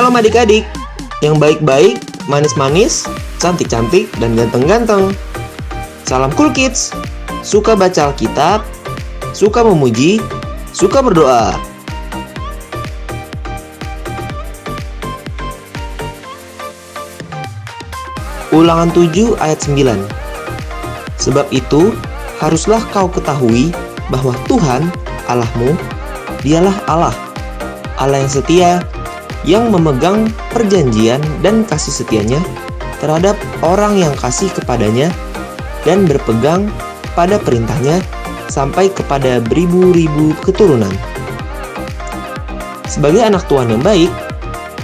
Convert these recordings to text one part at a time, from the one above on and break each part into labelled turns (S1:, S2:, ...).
S1: Shalom adik-adik, yang baik-baik, manis-manis, cantik-cantik, dan ganteng-ganteng. Salam Cool Kids, suka baca Alkitab, suka memuji, suka berdoa. Ulangan 7 ayat 9. Sebab itu, haruslah kau ketahui bahwa Tuhan, Allahmu, dialah Allah yang setia, yang memegang perjanjian dan kasih setianya terhadap orang yang kasih kepadanya dan berpegang pada perintahnya sampai kepada beribu-ribu keturunan. Sebagai anak Tuhan yang baik,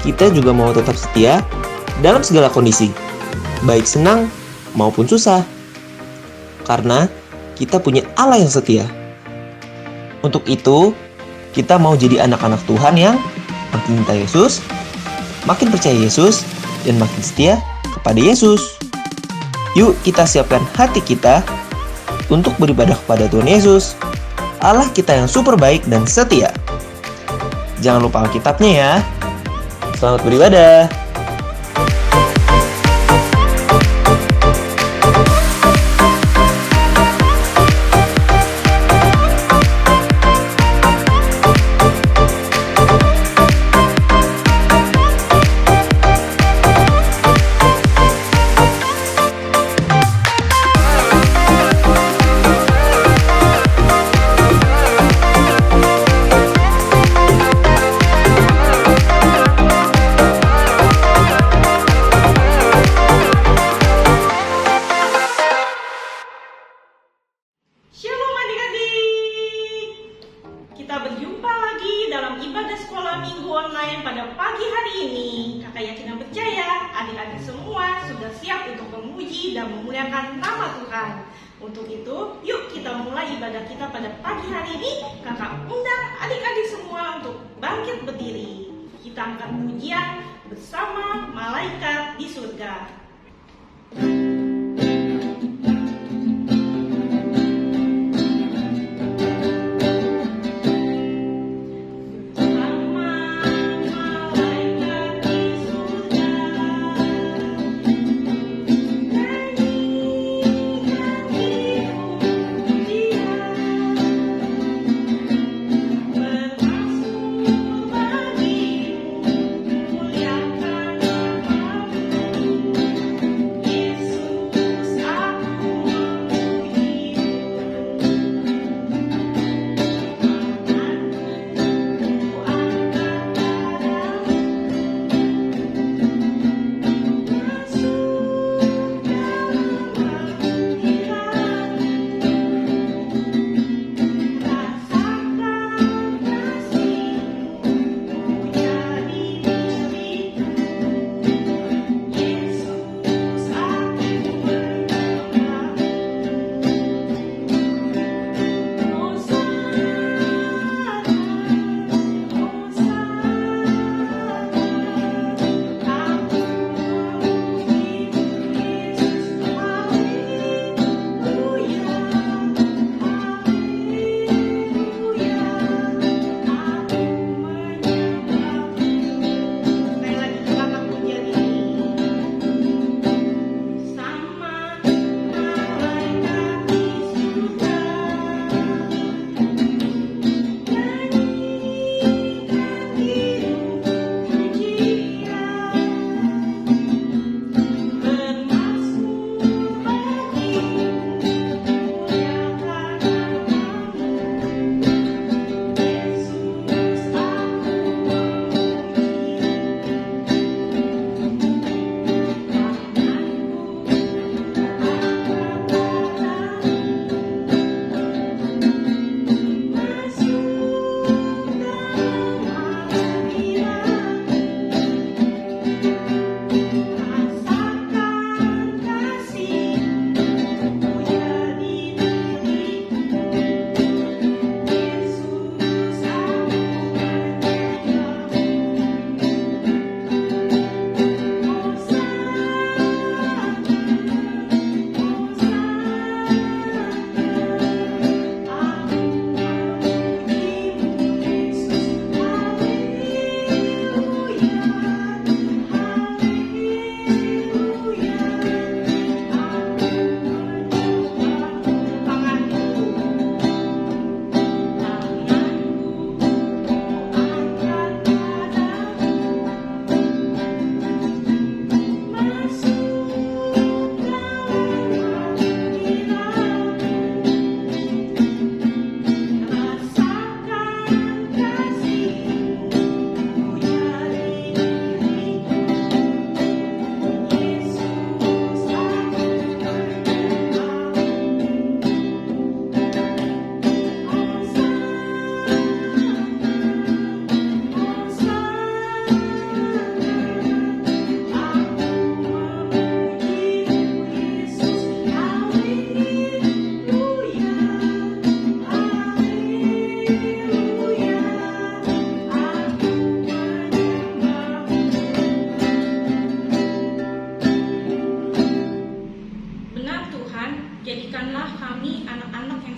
S1: kita juga mau tetap setia dalam segala kondisi, baik senang maupun susah, karena kita punya Allah yang setia. Untuk itu, kita mau jadi anak-anak Tuhan yang makin cinta Yesus, makin percaya Yesus, dan makin setia kepada Yesus. Yuk kita siapkan hati kita untuk beribadah kepada Tuhan Yesus, Allah kita yang super baik dan setia. Jangan lupa Alkitabnya ya. Selamat beribadah.
S2: Shalom adik-adik, kita berjumpa lagi dalam ibadah sekolah minggu online pada pagi hari ini. Kakak yakin dan percaya adik-adik semua sudah siap untuk memuji dan memuliakan nama Tuhan. Untuk itu, yuk kita mulai ibadah kita pada pagi hari ini. Kakak undang adik-adik semua untuk bangkit berdiri. Kita angkat pujian bersama malaikat di surga.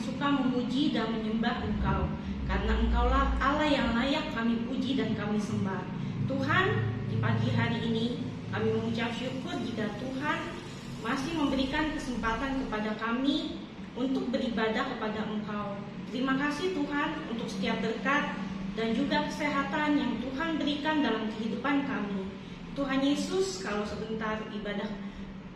S2: suka memuji dan menyembah Engkau, karena Engkaulah Allah yang layak kami puji dan kami sembah. Tuhan, di pagi hari ini kami mengucap syukur jika Tuhan masih memberikan kesempatan kepada kami untuk beribadah kepada Engkau. Terima kasih Tuhan untuk setiap berkat dan juga kesehatan yang Tuhan berikan dalam kehidupan kami. Tuhan Yesus, kalau sebentar ibadah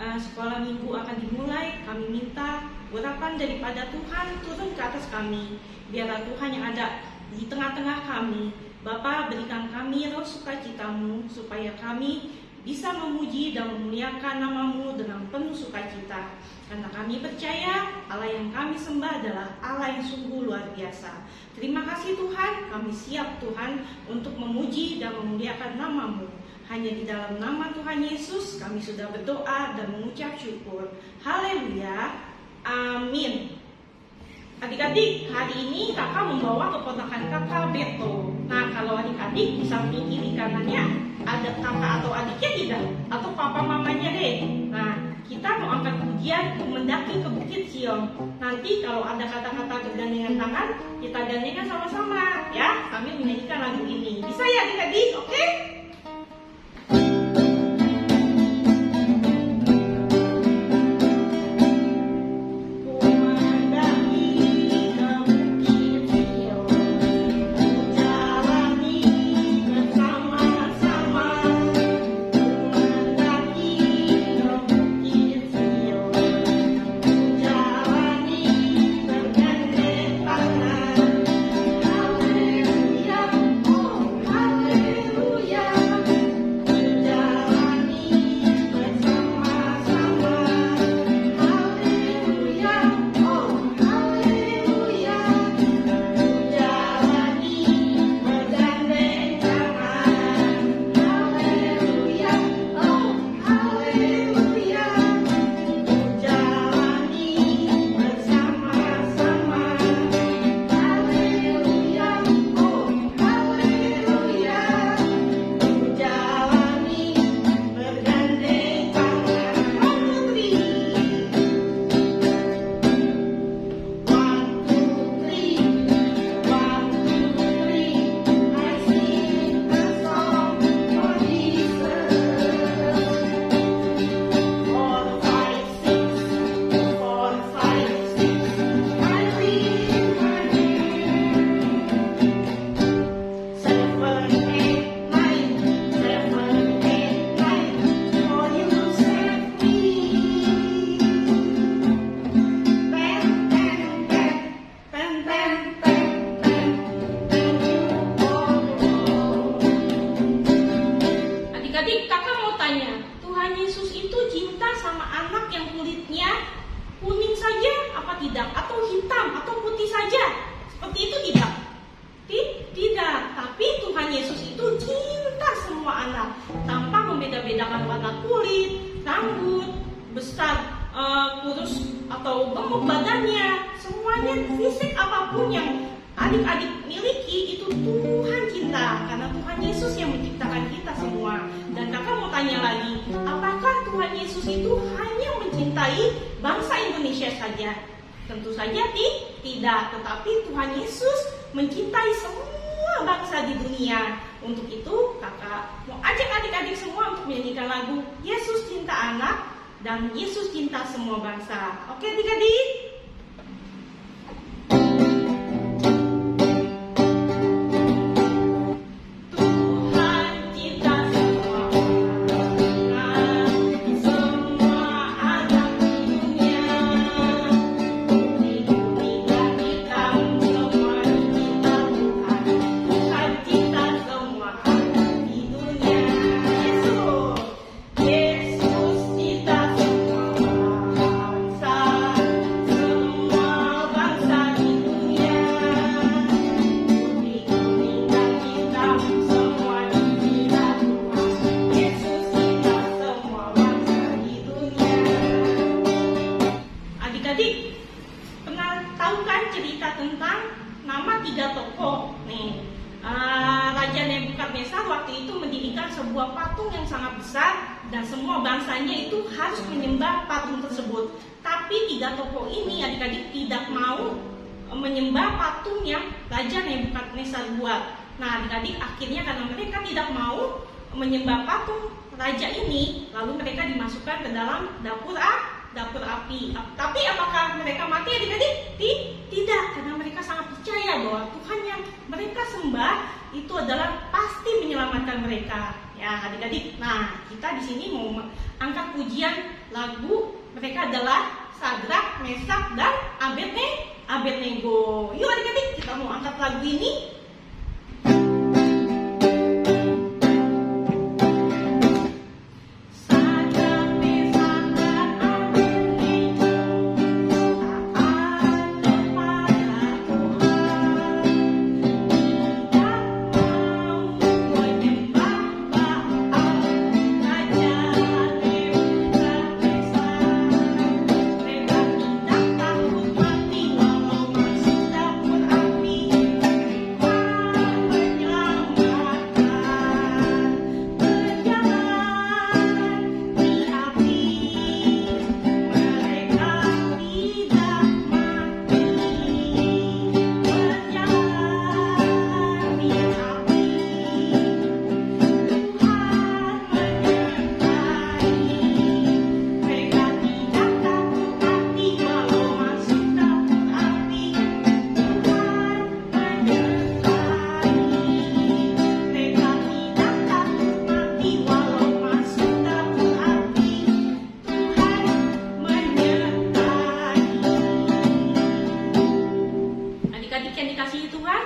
S2: sekolah minggu akan dimulai, kami minta urapan daripada Tuhan turun ke atas kami. Biarlah Tuhan yang ada di tengah-tengah kami. Bapa, berikan kami roh sukacita-Mu supaya kami bisa memuji dan memuliakan nama-Mu dengan penuh sukacita. Karena kami percaya Allah yang kami sembah adalah Allah yang sungguh luar biasa. Terima kasih Tuhan, kami siap Tuhan untuk memuji dan memuliakan nama-Mu. Hanya di dalam nama Tuhan Yesus kami sudah berdoa dan mengucap syukur. Haleluya. Amin. Adik-adik, hari ini kakak membawa keponakan kakak Beto. Nah, kalau adik-adik di samping kiri kanannya ada kakak atau adiknya tidak? Atau papa mamanya deh. Nah, kita mau angkat pujian untuk mendaki ke Bukit Sion. Nanti kalau ada kata-kata bergandengan tangan, kita gandengan sama-sama ya, sambil menyanyikan lagu ini. Bisa ya adik-adik? Oke? Bedakan warna kulit, rambut, besar, kurus atau gemuk badannya, semuanya fisik apapun yang adik-adik miliki itu Tuhan cinta, karena Tuhan Yesus yang menciptakan kita semua. Dan kakak mau tanya lagi, apakah Tuhan Yesus itu hanya mencintai bangsa Indonesia saja? Tentu saja tidak, tetapi Tuhan Yesus mencintai semua bangsa di dunia. Untuk itu kakak mau ajak adik-adik semua untuk menyanyikan lagu Yesus Cinta Anak dan Yesus Cinta Semua Bangsa. Oke adik-adik? Adik-adik, pernah tahu kan cerita tentang nama 3 tokoh? Nih, Raja Nebukadnezar waktu itu mendirikan sebuah patung yang sangat besar dan semua bangsanya itu harus menyembah patung tersebut. Tapi 3 tokoh ini adik-adik tidak mau menyembah patung yang Raja Nebukadnezar buat. Nah, adik-adik, akhirnya karena mereka tidak mau menyembah patung raja ini, lalu mereka dimasukkan ke dalam dapur api. Tapi apakah mereka mati, adik-adik? Tidak, karena mereka sangat percaya bahwa Tuhan yang mereka sembah itu adalah pasti menyelamatkan mereka. Ya, adik-adik. Nah, kita di sini mau angkat pujian lagu mereka adalah Sadrak, Mesak, dan Abednego. Yuk adik-adik, kita mau angkat lagu ini.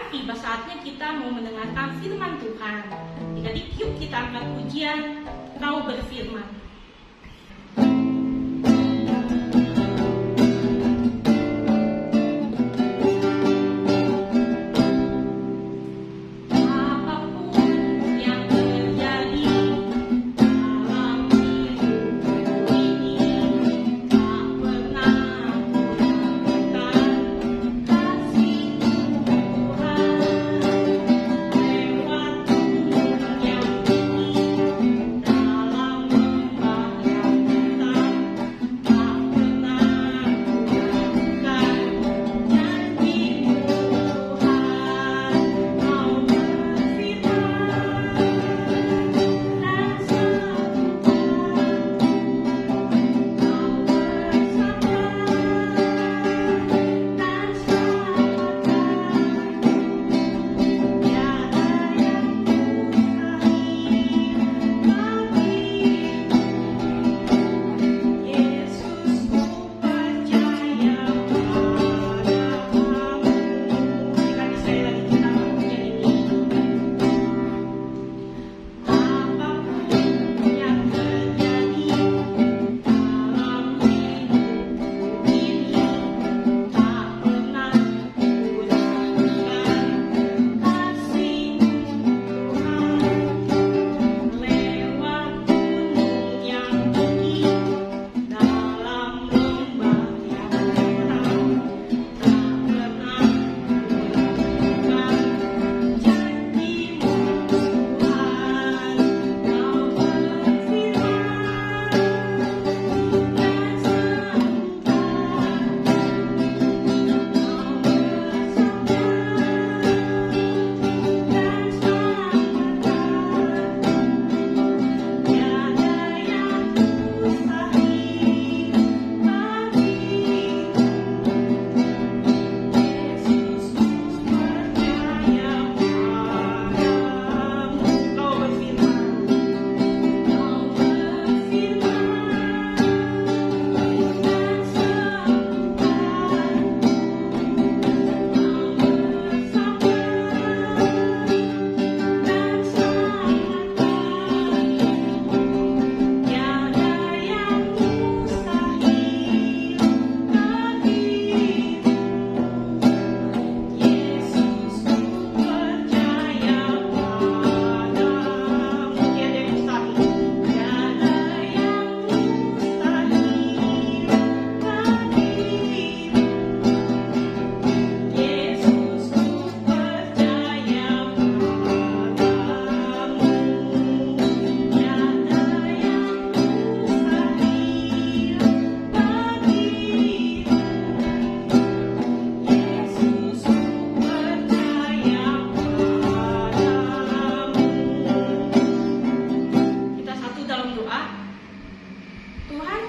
S2: Tiba saatnya kita mau mendengarkan firman Tuhan. Jadi yuk kita angkat pujian, Kau berfirman.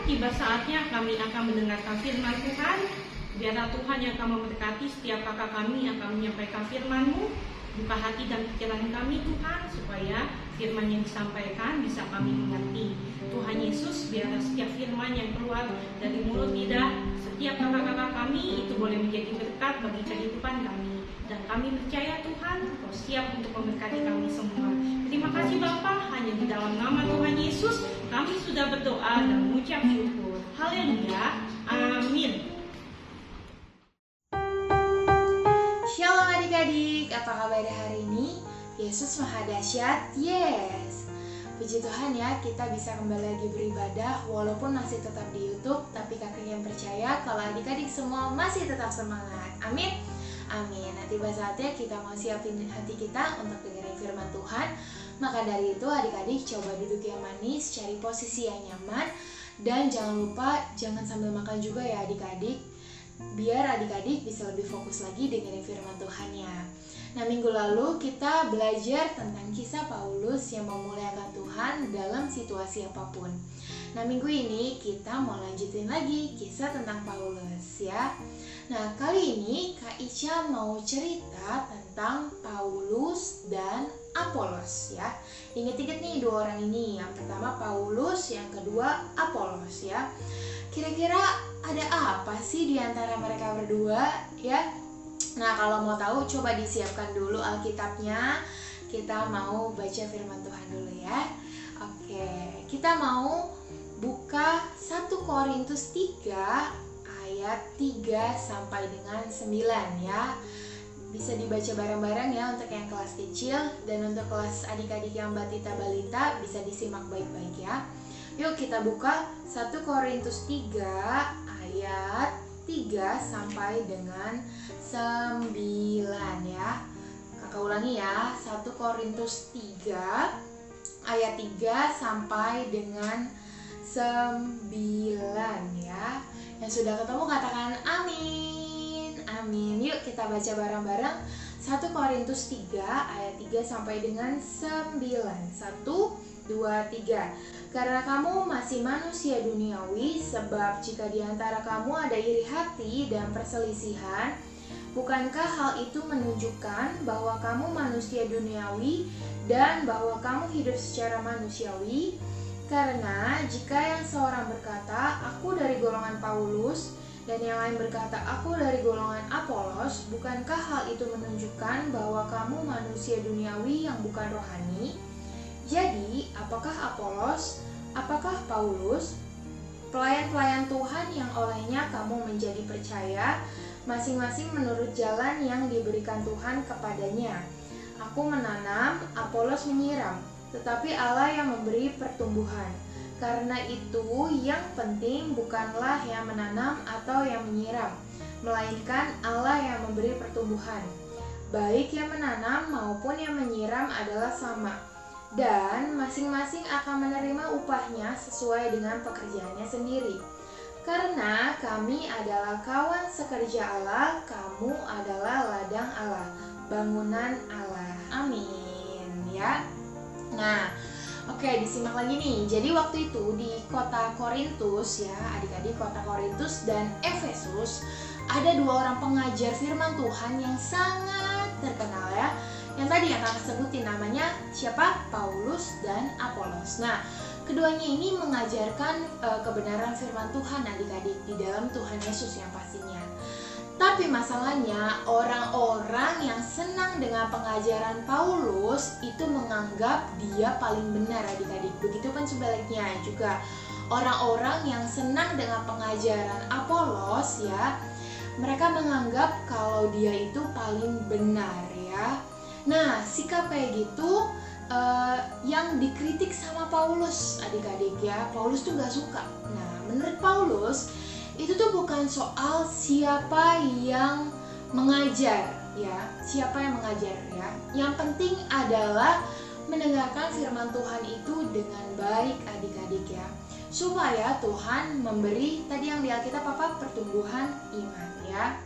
S2: tiba saatnya kami akan mendengarkan firman Tuhan. Biarlah Tuhan yang akan memberkati setiap kakak kami yang akan menyampaikan firman-Mu. Buka hati dan pikiran kami Tuhan, supaya firman yang disampaikan bisa kami mengerti. Tuhan Yesus, biarlah setiap firman yang keluar dari mulut lidah setiap kakak-kakak kami itu boleh menjadi berkat bagi kehidupan kami. Dan kami percaya Tuhan, Kau siap untuk memberkati kami semua. Terima kasih Bapa, hanya di dalam nama Tuhan Yesus kami sudah berdoa dan mengucap syukur. Haleluya, amin.
S3: Shalom adik-adik, apa kabar hari ini? Yesus Maha Dahsyat, yes! Puji Tuhan ya, kita bisa kembali lagi beribadah walaupun masih tetap di YouTube, tapi kakak yang percaya kalau adik-adik semua masih tetap semangat. Amin? Amin. Nah, tiba saatnya kita mau siapin hati kita untuk dengerin firman Tuhan. Maka dari itu adik-adik coba duduk yang manis, cari posisi yang nyaman, dan jangan lupa jangan sambil makan juga ya adik-adik, biar adik-adik bisa lebih fokus lagi dengerin firman Tuhan-nya. Nah, minggu lalu kita belajar tentang kisah Paulus yang memuliakan Tuhan dalam situasi apapun. Nah, minggu ini kita mau lanjutin lagi kisah tentang Paulus ya. Nah, kali ini Kak Ica mau cerita tentang Paulus dan Apolos ya. Ingat-ingat nih dua orang ini, yang pertama Paulus, yang kedua Apolos ya. Kira-kira ada apa sih di antara mereka berdua ya? Nah, kalau mau tahu coba disiapkan dulu Alkitabnya. Kita mau baca firman Tuhan dulu ya. Oke, kita mau buka 1 Korintus 3 ayat 3 sampai dengan 9 ya. Bisa dibaca bareng-bareng ya untuk yang kelas kecil, dan untuk kelas adik-adik yang batita balita bisa disimak baik-baik ya. Yuk kita buka 1 Korintus 3 ayat 3 sampai dengan 9 ya. Kakak ulangi ya, 1 Korintus 3 ayat 3 sampai dengan 9 ya. Yang sudah ketemu katakan amin. Amin. Yuk kita baca bareng-bareng 1 Korintus 3 ayat 3 sampai dengan 9. 1, 2, 3. Karena kamu masih manusia duniawi, sebab jika di antara kamu ada iri hati dan perselisihan, bukankah hal itu menunjukkan bahwa kamu manusia duniawi dan bahwa kamu hidup secara manusiawi? Karena jika yang seorang berkata, aku dari golongan Paulus, dan yang lain berkata, aku dari golongan Apolos, bukankah hal itu menunjukkan bahwa kamu manusia duniawi yang bukan rohani? Jadi, apakah Apolos, apakah Paulus, pelayan-pelayan Tuhan yang olehnya kamu menjadi percaya, masing-masing menurut jalan yang diberikan Tuhan kepadanya. Aku menanam, Apolos menyiram, tetapi Allah yang memberi pertumbuhan. Karena itu, yang penting bukanlah yang menanam atau yang menyiram, melainkan Allah yang memberi pertumbuhan. Baik yang menanam maupun yang menyiram adalah sama, dan masing-masing akan menerima upahnya sesuai dengan pekerjaannya sendiri. Karena kami adalah kawan sekerja Allah, kamu adalah ladang Allah, bangunan Allah. Amin ya. Nah, oke, disimak lagi nih. Jadi waktu itu di kota Korintus ya, adik-adik, kota Korintus dan Efesus, ada dua orang pengajar firman Tuhan yang sangat terkenal ya. Yang tadi yang kakak sebutin namanya siapa? Paulus dan Apolos. Nah, keduanya ini mengajarkan kebenaran firman Tuhan adik-adik di dalam Tuhan Yesus yang pastinya. Tapi masalahnya orang-orang yang senang dengan pengajaran Paulus itu menganggap dia paling benar adik-adik. Begitupun sebaliknya juga orang-orang yang senang dengan pengajaran Apolos ya, mereka menganggap kalau dia itu paling benar ya. Nah, sikap kayak gitu yang dikritik sama Paulus adik-adik ya. Paulus tuh gak suka. Nah, menurut Paulus itu tuh bukan soal siapa yang mengajar ya, siapa yang mengajar ya. Yang penting adalah mendengarkan firman Tuhan itu dengan baik adik-adik ya, supaya Tuhan memberi tadi yang di Alkitab apa? Pertumbuhan iman ya.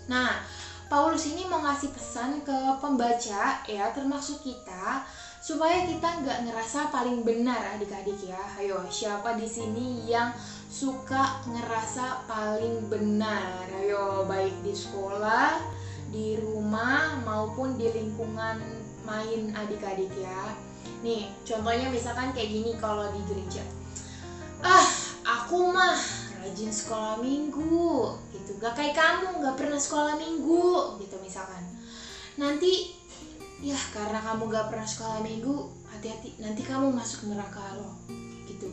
S3: Nah, Paulus ini mau ngasih pesan ke pembaca ya, termasuk kita, supaya kita nggak ngerasa paling benar adik-adik ya. Ayo, siapa di sini yang suka ngerasa paling benar? Ayo, baik di sekolah, di rumah, maupun di lingkungan main adik-adik ya. Nih, contohnya misalkan kayak gini kalau di gereja. Aku mah rajin sekolah minggu gitu, gak kayak kamu gak pernah sekolah minggu gitu misalkan. Nanti ya karena kamu gak pernah sekolah minggu, hati-hati nanti kamu masuk neraka loh gitu.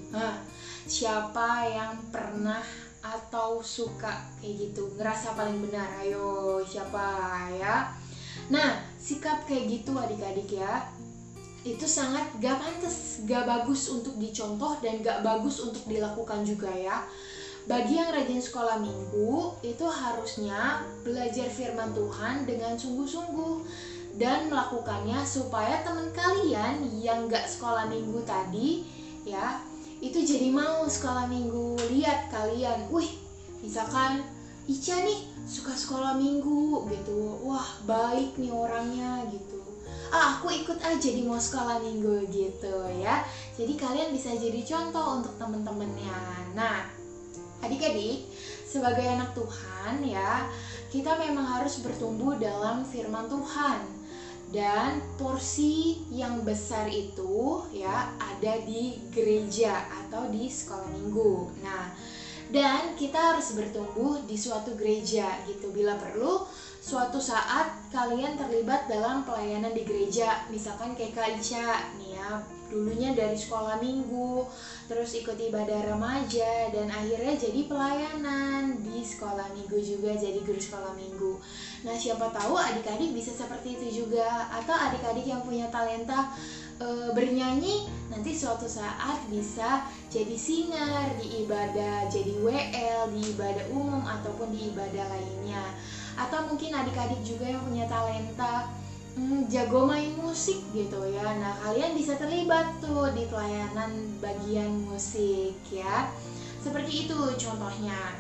S3: Siapa yang pernah atau suka kayak gitu, ngerasa paling benar? Ayo, siapa ya? Nah, sikap kayak gitu adik-adik ya, itu sangat gak pantas, gak bagus untuk dicontoh dan gak bagus untuk dilakukan juga ya. Bagi yang rajin sekolah minggu, itu harusnya belajar firman Tuhan dengan sungguh-sungguh dan melakukannya supaya teman kalian yang gak sekolah minggu tadi ya, itu jadi mau sekolah minggu. Lihat kalian, misalkan Ica nih suka sekolah minggu gitu, wah baik nih orangnya gitu, aku ikut aja di mau sekolah minggu gitu ya. Jadi kalian bisa jadi contoh untuk temen-temennya. Nah, adik-adik, sebagai anak Tuhan ya, kita memang harus bertumbuh dalam firman Tuhan. Dan porsi yang besar itu ya ada di gereja atau di sekolah minggu. Nah, dan kita harus bertumbuh di suatu gereja gitu. Bila perlu, suatu saat kalian terlibat dalam pelayanan di gereja, misalkan kayak Kak Ica nih ya, dulunya dari sekolah minggu, terus ikut ibadah remaja, dan akhirnya jadi pelayanan di sekolah minggu juga, jadi guru sekolah minggu. Nah, siapa tahu adik-adik bisa seperti itu juga, atau adik-adik yang punya talenta bernyanyi, nanti suatu saat bisa jadi singer di ibadah, jadi WL di ibadah umum ataupun di ibadah lainnya. Atau mungkin adik-adik juga yang punya talenta jago main musik gitu ya. Nah, kalian bisa terlibat tuh di pelayanan bagian musik ya. Seperti itu contohnya.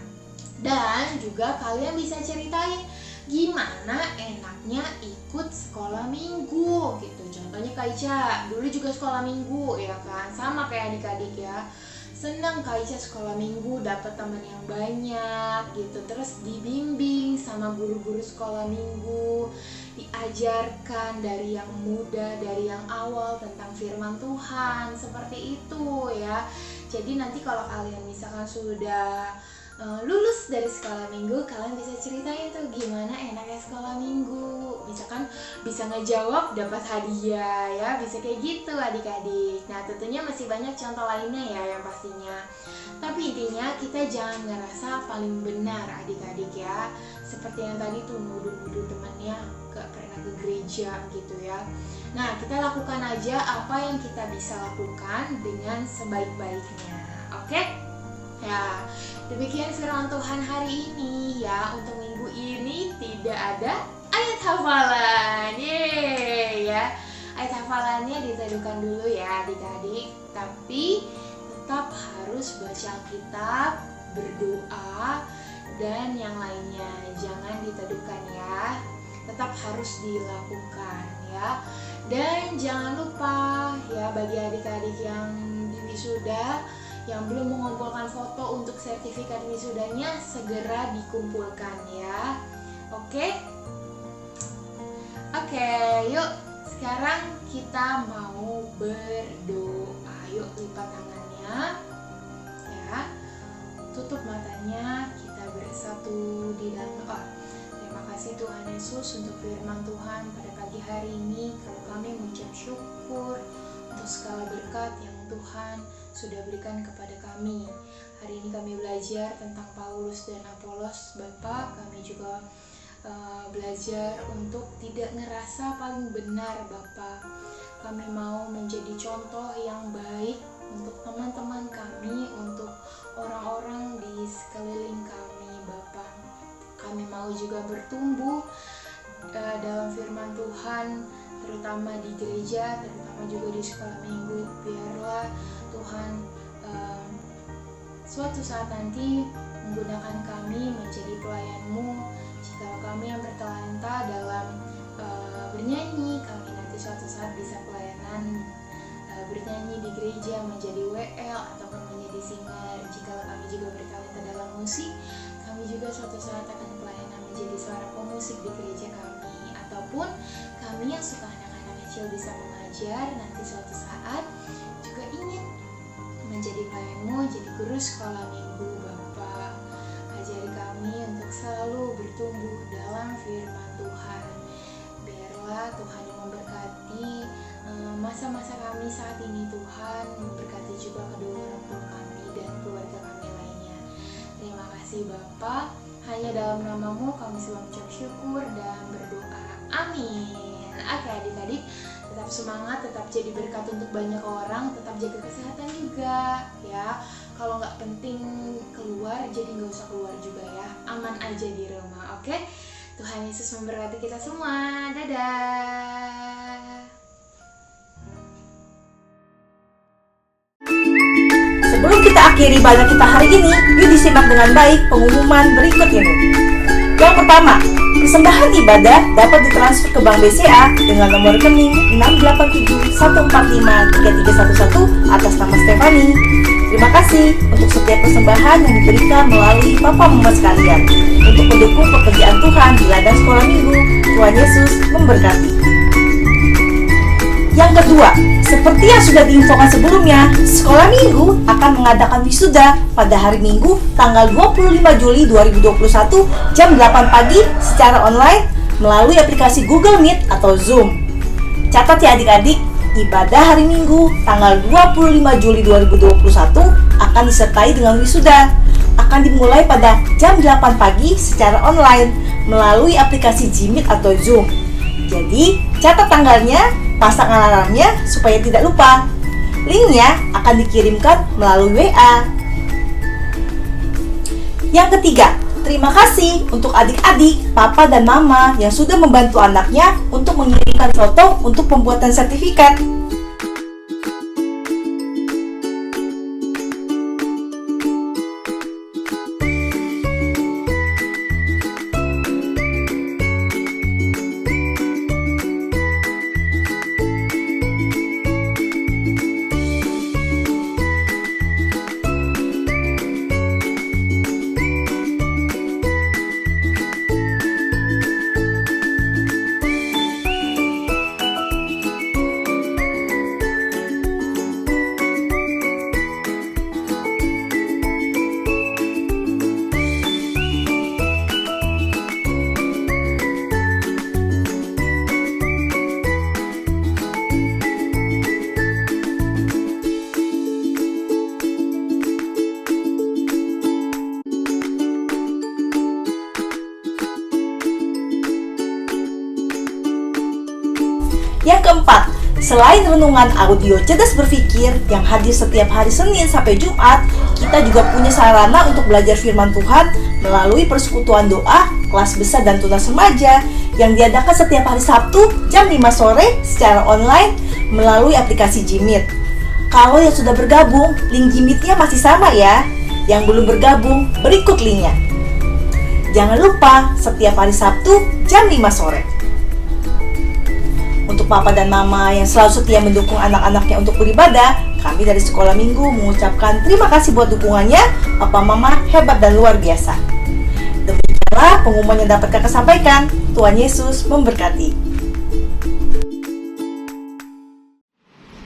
S3: Dan juga kalian bisa ceritain gimana enaknya ikut sekolah minggu gitu. Contohnya Kak Ica, dulu juga sekolah minggu ya kan, sama kayak adik-adik ya. Senang Kak Ica sekolah minggu, dapat teman yang banyak gitu. Terus dibimbing sama guru-guru sekolah minggu, diajarkan dari yang muda, dari yang awal tentang firman Tuhan, seperti itu ya. Jadi nanti kalau kalian misalkan sudah lulus dari sekolah minggu, kalian bisa ceritain tuh gimana enaknya sekolah minggu. Misalkan bisa ngejawab dapat hadiah ya, bisa kayak gitu adik-adik. Nah, tentunya masih banyak contoh lainnya ya yang pastinya. Tapi intinya kita jangan ngerasa paling benar adik-adik ya. Seperti yang tadi tuh nuduh-nuduh temannya gak pernah ke gereja gitu ya. Nah, kita lakukan aja apa yang kita bisa lakukan dengan sebaik-baiknya. Oke? Ya, demikian firman Tuhan hari ini ya. Untuk minggu ini tidak ada ayat hafalan. Yeay ya. Ayat hafalannya diteduhkan dulu ya adik-adik. Tapi tetap harus baca Alkitab, berdoa, dan yang lainnya. Jangan diteduhkan ya. Tetap harus dilakukan ya. Dan jangan lupa ya, bagi adik-adik yang di wisuda, yang belum mengumpulkan foto untuk sertifikat wisudanya, segera dikumpulkan ya. Oke, yuk sekarang kita mau berdoa. Yuk lipat tangannya ya, tutup matanya, kita bersatu di dalam doa. Terima kasih Tuhan Yesus untuk firman Tuhan pada pagi hari ini. Kalau kami mengucap syukur untuk segala berkat yang Tuhan sudah berikan kepada kami. Hari ini kami belajar tentang Paulus dan Apolos. Bapak, kami juga belajar untuk tidak ngerasa paling benar Bapak. Kami mau menjadi contoh yang baik untuk teman-teman kami, untuk orang-orang di sekeliling kami Bapak. Kami mau juga bertumbuh dalam firman Tuhan, terutama di gereja, terutama juga di sekolah minggu. Biarlah Tuhan suatu saat nanti menggunakan kami menjadi pelayan-Mu. Jika kami yang bertalenta dalam bernyanyi, kami nanti nanti suatu saat bisa pelayanan bernyanyi di gereja, menjadi WL ataupun menjadi singer. Jika kami juga bertalenta dalam musik, kami juga suatu saat akan pelayanan menjadi seorang pemusik di gereja kami, ataupun kami yang suka anak-anak kecil bisa mengajar, nanti suatu saat juga ingin menjadi pelayanmu, jadi guru sekolah minggu. Bapak, ajari kami untuk selalu bertumbuh dalam firman Tuhan. Biarlah Tuhan yang memberkati masa-masa kami saat ini. Tuhan memberkati juga kedua orang tua kami dan keluarga kami lainnya. Terima kasih Bapak, hanya dalam namamu kami selalu mengucap syukur dan berdoa. Amin. Oke adik-adik, tetap semangat, tetap jadi berkat untuk banyak orang, tetap jaga kesehatan juga ya. Kalau nggak penting keluar, jadi nggak usah keluar juga ya. Aman aja di rumah, oke? Tuhan Yesus memberkati kita semua. Dadah.
S2: Sebelum kita akhiri ibadah kita hari ini, yuk disimak dengan baik pengumuman berikut ini. Yang pertama, persembahan ibadah dapat ditransfer ke Bank BCA dengan nomor rekening 68714533311 atas nama Stefani. Terima kasih untuk setiap persembahan yang diberikan melalui Papa Mama sekalian untuk mendukung pekerjaan Tuhan di ladang sekolah minggu. Tuhan Yesus memberkati. Yang kedua, seperti yang sudah diinfokan sebelumnya, sekolah minggu akan mengadakan wisuda pada hari Minggu tanggal 25 Juli 2021 jam 8 pagi secara online melalui aplikasi Google Meet atau Zoom. Catat ya adik-adik, ibadah hari Minggu tanggal 25 Juli 2021 akan disertai dengan wisuda. Akan dimulai pada jam 8 pagi secara online melalui aplikasi Gmeet atau Zoom. Jadi, catat tanggalnya, pasang alarmnya supaya tidak lupa. Linknya akan dikirimkan melalui WA. Yang ketiga, terima kasih untuk adik-adik, papa dan mama yang sudah membantu anaknya untuk mengirimkan foto untuk pembuatan sertifikat. Yang keempat, selain renungan audio cerdas berpikir yang hadir setiap hari Senin sampai Jumat, kita juga punya sarana untuk belajar firman Tuhan melalui persekutuan doa, kelas besar dan tunas remaja yang diadakan setiap hari Sabtu jam 5 sore secara online melalui aplikasi Gmeet. Kalau yang sudah bergabung, link Gmeet-nya masih sama ya. Yang belum bergabung, berikut linknya. Jangan lupa setiap hari Sabtu jam 5 sore. Untuk papa dan mama yang selalu setia mendukung anak-anaknya untuk beribadah, kami dari Sekolah Minggu mengucapkan terima kasih buat dukungannya. Papa mama hebat dan luar biasa. Demikianlah pengumuman yang dapat kakak sampaikan. Tuhan Yesus memberkati.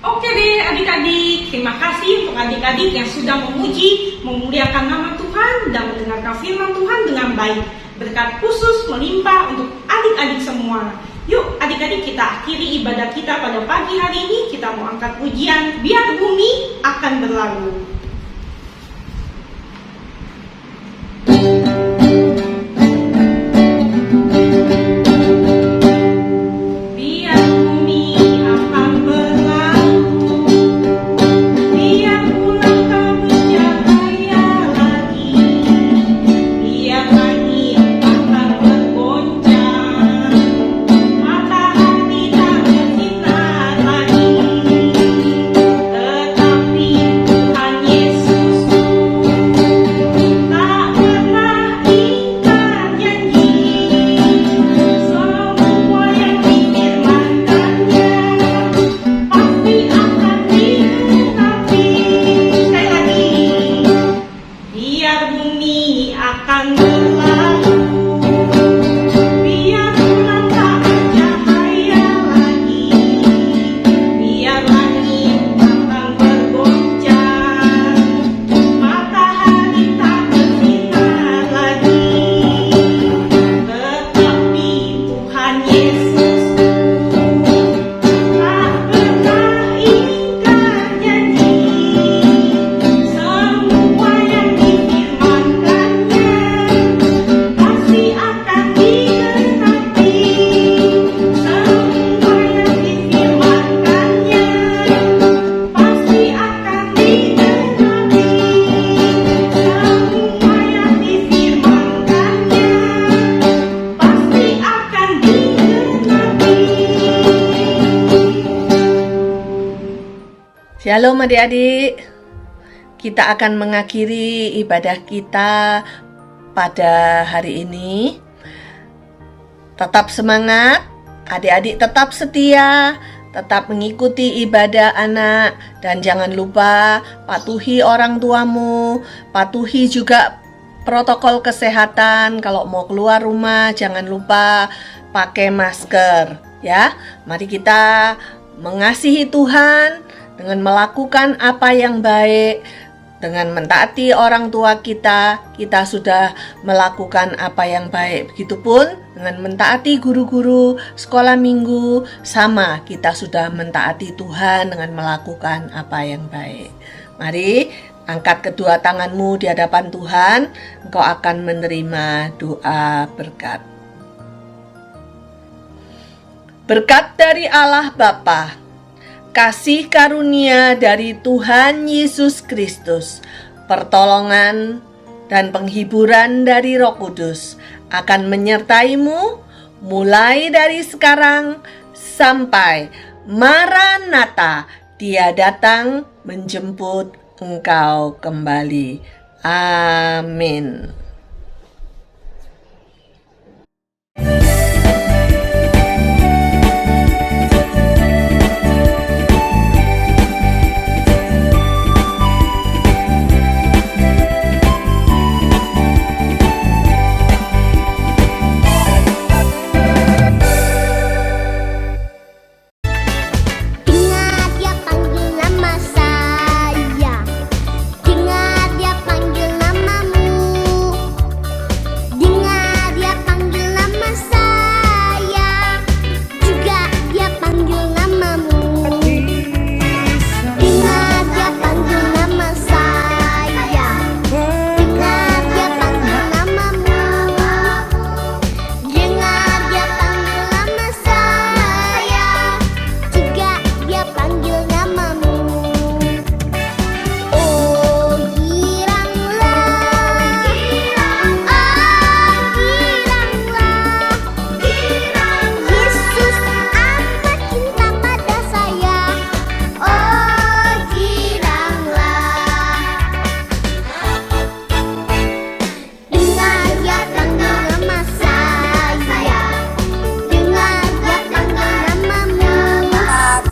S2: Oke deh adik-adik, terima kasih untuk adik-adik yang sudah memuji, memuliakan nama Tuhan dan mendengarkan firman Tuhan dengan baik. Berkat khusus melimpah untuk adik-adik semua. Yuk adik-adik, kita akhiri ibadah kita pada pagi hari ini. Kita mau angkat pujian Biar Bumi Akan Berlalu. Biar bumi akan berlalu, biar bulan tak bercahaya lagi, biar langit akan bergoncang, matahari tak bersinar lagi. Tetapi Tuhan akan berlalu. Biar bulan tak bercahaya lagi, biar langit akan bergoncang, matahari tak bersinar lagi. Tetapi Tuhan Yesus tak pernah ingkar janji. Semua yang difirmankannya pasti akan digenapi. Semua yang difirmankannya pasti akan digenapi. Semua yang difirmankannya pasti akan digenapi.
S4: Shalom adik-adik, kita akan mengakhiri ibadah kita pada hari ini. Tetap semangat, adik-adik tetap setia, tetap mengikuti ibadah anak, dan jangan lupa patuhi orang tuamu, patuhi juga protokol kesehatan. Kalau mau keluar rumah jangan lupa pakai masker ya. Mari kita mengasihi Tuhan dengan melakukan apa yang baik, dengan mentaati orang tua kita sudah melakukan apa yang baik. Begitupun dengan mentaati guru-guru sekolah minggu, sama kita sudah mentaati Tuhan dengan melakukan apa yang baik. Mari angkat kedua tanganmu di hadapan Tuhan, engkau akan menerima doa berkat. Berkat dari Allah Bapa, kasih karunia dari Tuhan Yesus Kristus, pertolongan dan penghiburan dari Roh Kudus akan menyertaimu mulai dari sekarang sampai Maranatha, Dia datang menjemput engkau kembali. Amin.
S5: Dengar dia panggil nama saya, dengar dia panggil namamu, dengar dia panggil nama saya, juga dia panggil namamu. Dengar dia panggil nama saya, dengar dia panggil namamu, dengar dia panggil nama saya, juga dia panggil namamu. Oh giranglah, Yesus amat cinta pada saya. Oh giranglah, dengar dia panggil nama saya, dengar dia panggil namamu.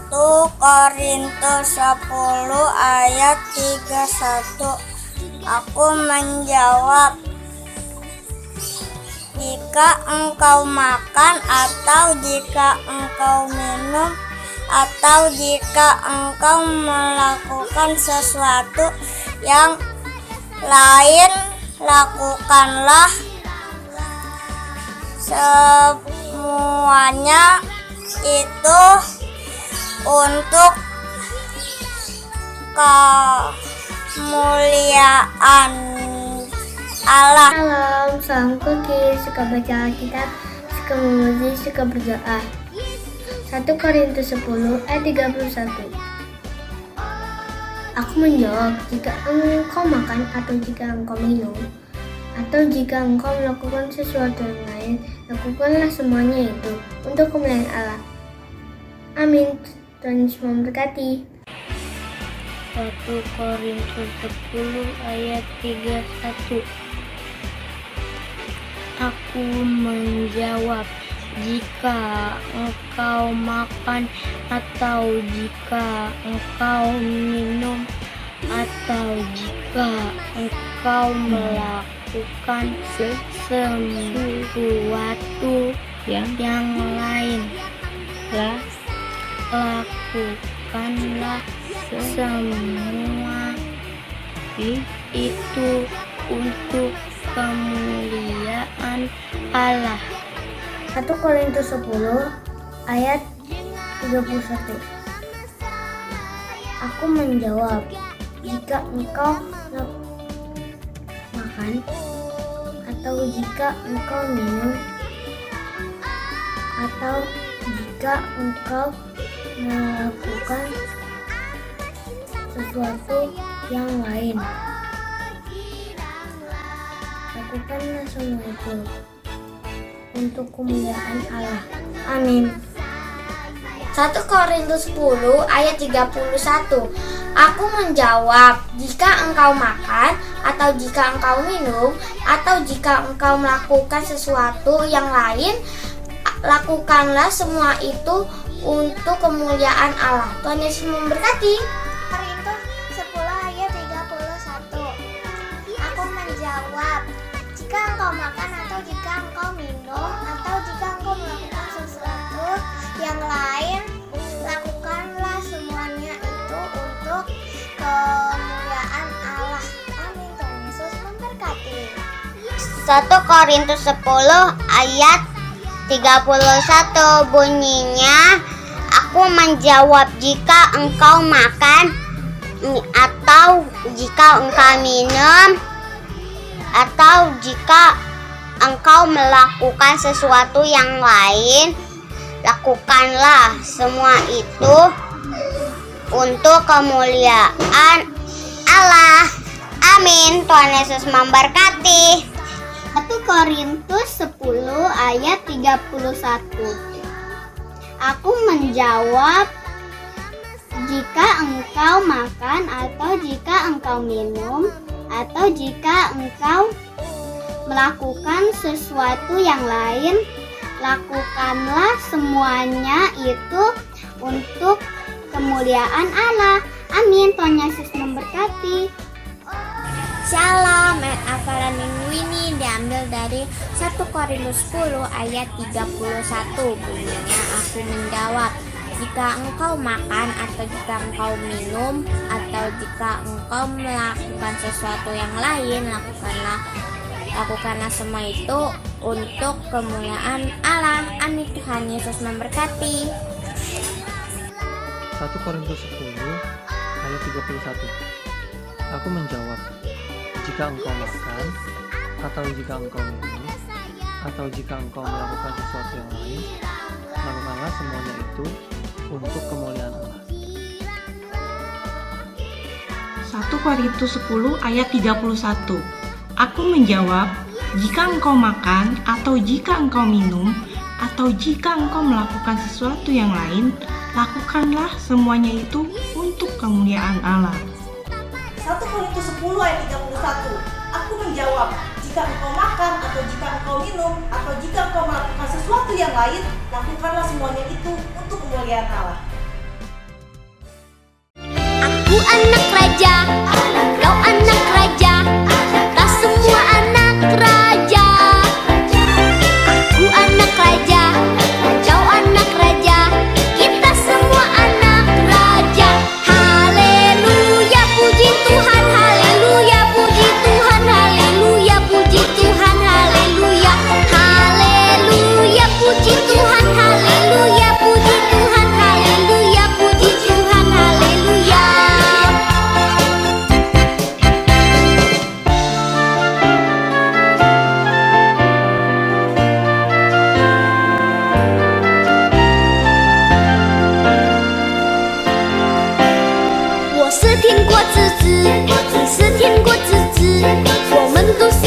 S6: 1 Korintus 10 ayat 31. Aku menjawab, jika engkau makan atau jika engkau minum atau jika engkau melakukan sesuatu yang lain, lakukanlah semuanya itu untuk kemuliaan Allah.
S5: Salam cookies, suka baca Alkitab, suka memuji, suka berdoa. 1 Korintus 10 ayat 31. Aku menjawab, jika engkau makan atau jika engkau minum atau jika engkau melakukan sesuatu yang lain, lakukanlah semuanya itu untuk kemuliaan Allah. Amin. Tuhan Yesus memberkati. 1 Korintus 10 ayat 31. Aku menjawab, jika engkau makan atau jika engkau minum atau jika engkau melakukan melakukan sesuatu yang lain. Lakukanlah semua itu untuk kemuliaan Allah. 1 Korintus 10 ayat 31. Aku menjawab, jika engkau makan atau jika engkau minum atau jika engkau melakukan sesuatu yang lain, lakukanlah semua itu untuk kemuliaan Allah. Amin.
S7: 1 Korintus 10 ayat 31. Aku menjawab, jika engkau makan atau jika engkau minum atau jika engkau melakukan sesuatu yang lain, lakukanlah semua itu untuk kemuliaan Allah. Tuhan Yesus memberkati.
S8: Korintus 10 ayat 31. Aku menjawab, jika engkau makan atau jika engkau minum atau jika engkau melakukan sesuatu yang lain, lakukanlah semuanya itu untuk kemuliaan Allah. Amin. Tuhan Yesus memberkati.
S6: 1 Korintus 10 ayat 31 bunyinya, aku menjawab, jika engkau makan atau jika engkau minum atau jika engkau melakukan sesuatu yang lain, lakukanlah semua itu untuk kemuliaan Allah. Amin. Tuhan Yesus memberkati. 1 Korintus 10 ayat 31. Aku menjawab, jika engkau makan atau jika engkau minum atau jika engkau melakukan sesuatu yang lain, lakukanlah semuanya itu untuk kemuliaan Allah. Amin. Tuhan Yesus memberkati.
S5: Shalom, hafalan minggu ini diambil dari 1 Korintus 10 ayat 31. Bunyinya, aku menjawab, jika engkau makan atau jika engkau minum atau jika engkau melakukan sesuatu yang lain, lakukanlah semua itu untuk kemuliaan Allah. Amin. Tuhan Yesus memberkati.
S9: 1 Korintus 10 ayat 31. Aku menjawab, jika engkau makan atau jika engkau minum atau jika engkau melakukan sesuatu yang lain, lakukanlah semuanya itu untuk kemuliaan Allah.
S2: 1 Korintus 10 ayat 31. Aku menjawab, jika engkau makan atau jika engkau minum atau jika engkau melakukan sesuatu yang lain, lakukanlah semuanya itu untuk kemuliaan Allah.
S10: 1 Korintus 10 ayat 31. Aku menjawab, jika engkau makan atau jika engkau minum atau jika engkau melakukan sesuatu yang lain, lakukanlah semuanya itu untuk kemuliaan Allah.
S5: Aku anak raja, kau anak raja, kita semua anak raja. Aku anak raja, kau anak raja, kita semua anak raja. Haleluya, puji Tuhan, haleluya, puji Tuhan, haleluya, puji Tuhan, haleluya. Haleluya, puji Tuhan, haleluya, puji Tuhan, haleluya, puji Tuhan, haleluya.我是天国之子，你是天国之子，我们都是